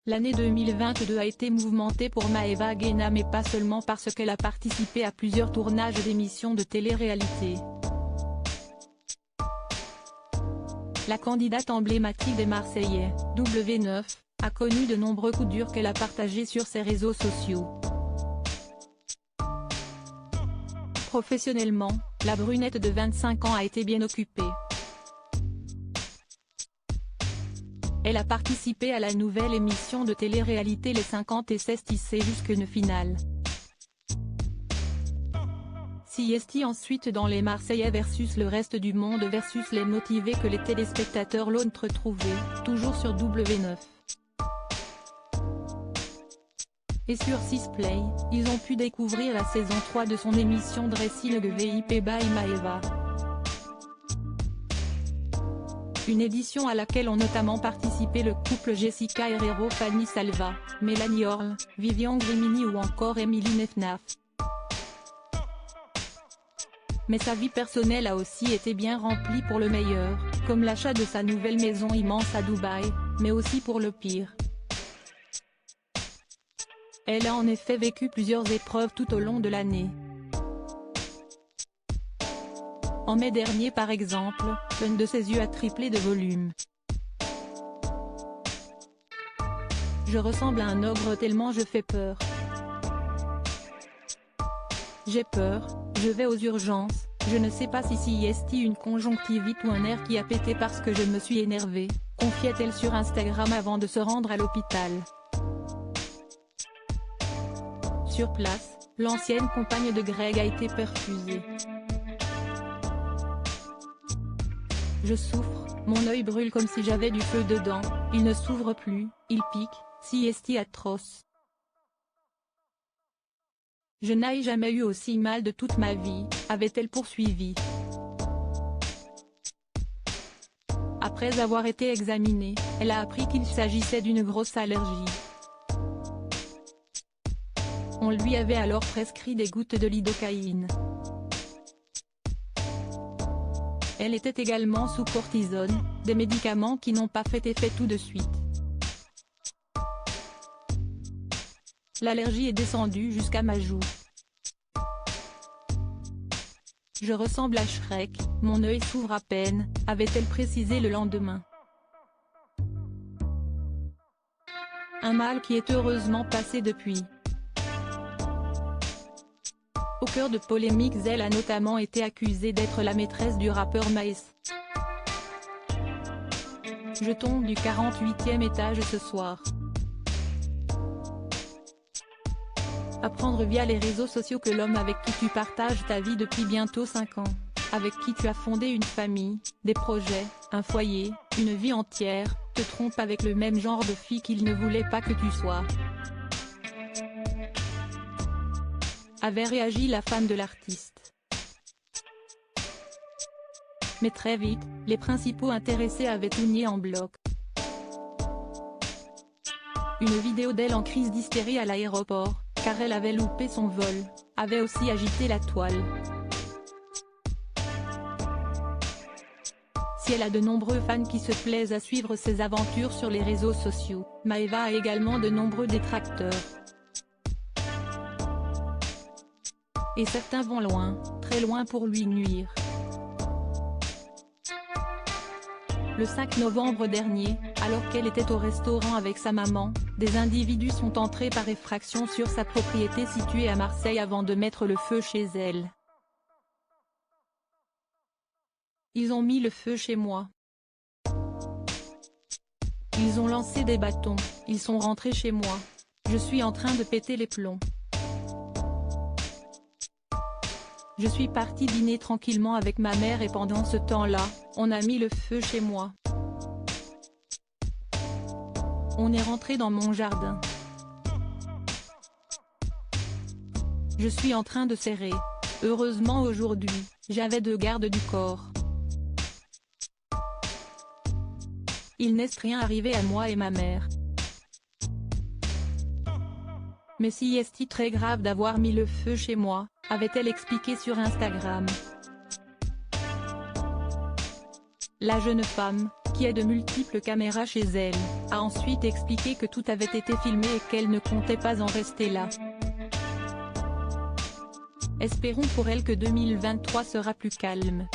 L'année 2022 a été mouvementée pour Maeva Guéna, mais pas seulement parce qu'elle a participé à plusieurs tournages d'émissions de télé-réalité. La candidate emblématique des Marseillais, W9, a connu de nombreux coups durs qu'elle a partagés sur ses réseaux sociaux. Professionnellement, la brunette de 25 ans a été bien occupée. Elle a participé à la nouvelle émission de télé-réalité Les 50 et s'est hissée jusqu'une finale. Siesti ensuite dans les Marseillais versus le reste du monde versus les motivés que les téléspectateurs l'ont retrouvé, toujours sur W9. Et sur 6play, ils ont pu découvrir la saison 3 de son émission Dressing VIP by Maeva. Une édition à laquelle ont notamment participé le couple Jessica Herrero, Fanny Salva, Mélanie Orle, Vivian Grimini ou encore Émilie Nefnaf. Mais sa vie personnelle a aussi été bien remplie pour le meilleur, comme l'achat de sa nouvelle maison immense à Dubaï, mais aussi pour le pire. Elle a en effet vécu plusieurs épreuves tout au long de l'année. En mai dernier par exemple, l'un de ses yeux a triplé de volume. Je ressemble à un ogre tellement je fais peur. J'ai peur, je vais aux urgences, je ne sais pas si Siesti une conjonctivite ou un nerf qui a pété parce que je me suis énervée, confiait-elle sur Instagram avant de se rendre à l'hôpital. Sur place, l'ancienne compagne de Greg a été perfusée. Je souffre, mon œil brûle comme si j'avais du feu dedans, il ne s'ouvre plus, il pique, Siesti atroce. Je n'ai jamais eu aussi mal de toute ma vie, avait-elle poursuivi. Après avoir été examinée, elle a appris qu'il s'agissait d'une grosse allergie. On lui avait alors prescrit des gouttes de lidocaïne. Elle était également sous cortisone, des médicaments qui n'ont pas fait effet tout de suite. L'allergie est descendue jusqu'à ma joue. Je ressemble à Shrek, mon œil s'ouvre à peine, avait-elle précisé le lendemain. Un mal qui est heureusement passé depuis. Au cœur de polémiques, elle a notamment été accusée d'être la maîtresse du rappeur Maes. Je tombe du 48e étage ce soir. Apprendre via les réseaux sociaux que l'homme avec qui tu partages ta vie depuis bientôt 5 ans, avec qui tu as fondé une famille, des projets, un foyer, une vie entière, te trompe avec le même genre de fille qu'il ne voulait pas que tu sois. Avait réagi la femme de l'artiste. Mais très vite, les principaux intéressés avaient tout nié en bloc. Une vidéo d'elle en crise d'hystérie à l'aéroport, car elle avait loupé son vol, avait aussi agité la toile. Si elle a de nombreux fans qui se plaisent à suivre ses aventures sur les réseaux sociaux, Maeva a également de nombreux détracteurs. Et certains vont loin, très loin pour lui nuire. Le 5 novembre dernier, alors qu'elle était au restaurant avec sa maman, des individus sont entrés par effraction sur sa propriété située à Marseille avant de mettre le feu chez elle. Ils ont mis le feu chez moi. Ils ont lancé des bâtons, ils sont rentrés chez moi. Je suis en train de péter les plombs. Je suis partie dîner tranquillement avec ma mère et pendant ce temps-là, on a mis le feu chez moi. On est rentré dans mon jardin. Je suis en train de serrer. Heureusement aujourd'hui, j'avais 2 gardes du corps. Il n'est rien arrivé à moi et ma mère. Mais si est-il très grave d'avoir mis le feu chez moi, avait-elle expliqué sur Instagram. La jeune femme, qui a de multiples caméras chez elle, a ensuite expliqué que tout avait été filmé et qu'elle ne comptait pas en rester là. Espérons pour elle que 2023 sera plus calme.